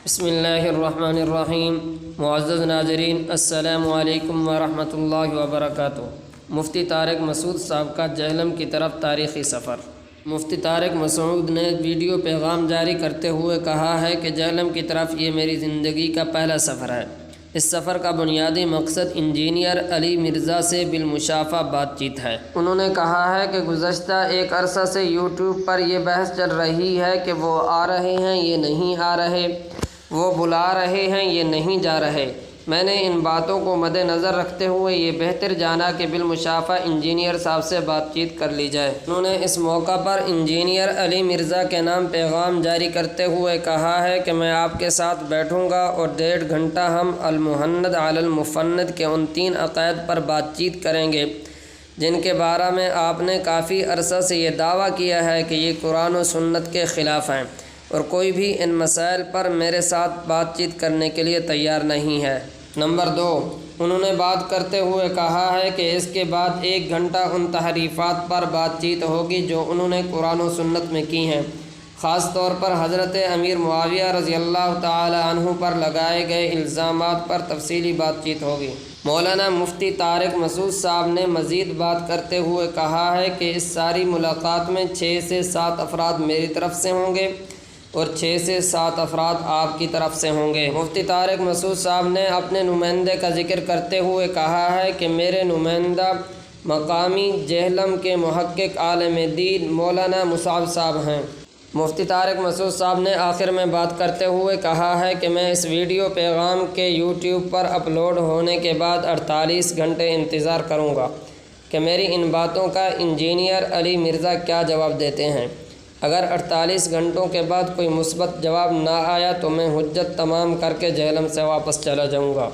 بسم اللہ الرحمن الرحیم۔ معزز ناظرین، السلام علیکم ورحمۃ اللہ وبرکاتہ۔ مفتی طارق مسعود صاحب کا جہلم کی طرف تاریخی سفر۔ مفتی طارق مسعود نے ویڈیو پیغام جاری کرتے ہوئے کہا ہے کہ جہلم کی طرف یہ میری زندگی کا پہلا سفر ہے۔ اس سفر کا بنیادی مقصد انجینئر علی مرزا سے بالمشافہ بات چیت ہے۔ انہوں نے کہا ہے کہ گزشتہ ایک عرصہ سے یوٹیوب پر یہ بحث چل رہی ہے کہ وہ آ رہے ہیں، یہ نہیں آ رہے، وہ بلا رہے ہیں، یہ نہیں جا رہے۔ میں نے ان باتوں کو مد نظر رکھتے ہوئے یہ بہتر جانا کہ بالمشافہ انجینئر صاحب سے بات چیت کر لی جائے۔ انہوں نے اس موقع پر انجینئر علی مرزا کے نام پیغام جاری کرتے ہوئے کہا ہے کہ میں آپ کے ساتھ بیٹھوں گا اور 1.5 گھنٹہ ہم المحند علی المفند کے ان 3 عقائد پر بات چیت کریں گے جن کے بارے میں آپ نے کافی عرصہ سے یہ دعویٰ کیا ہے کہ یہ قرآن و سنت کے خلاف ہیں، اور کوئی بھی ان مسائل پر میرے ساتھ بات چیت کرنے کے لیے تیار نہیں ہے۔ نمبر 2، انہوں نے بات کرتے ہوئے کہا ہے کہ اس کے بعد 1 گھنٹہ ان تحریفات پر بات چیت ہوگی جو انہوں نے قرآن و سنت میں کی ہیں، خاص طور پر حضرت امیر معاویہ رضی اللہ تعالی عنہ پر لگائے گئے الزامات پر تفصیلی بات چیت ہوگی۔ مولانا مفتی طارق مسعود صاحب نے مزید بات کرتے ہوئے کہا ہے کہ اس ساری ملاقات میں 6 سے 7 افراد میری طرف سے ہوں گے اور 6 سے 7 افراد آپ کی طرف سے ہوں گے۔ مفتی طارق مسعود صاحب نے اپنے نمائندے کا ذکر کرتے ہوئے کہا ہے کہ میرے نمائندہ مقامی جہلم کے محقق عالم دین مولانا مصعب صاحب ہیں۔ مفتی طارق مسعود صاحب نے آخر میں بات کرتے ہوئے کہا ہے کہ میں اس ویڈیو پیغام کے یوٹیوب پر اپلوڈ ہونے کے بعد 48 گھنٹے انتظار کروں گا کہ میری ان باتوں کا انجینئر علی مرزا کیا جواب دیتے ہیں۔ اگر 48 گھنٹوں کے بعد کوئی مثبت جواب نہ آیا تو میں حجت تمام کر کے جہلم سے واپس چلا جاؤں گا۔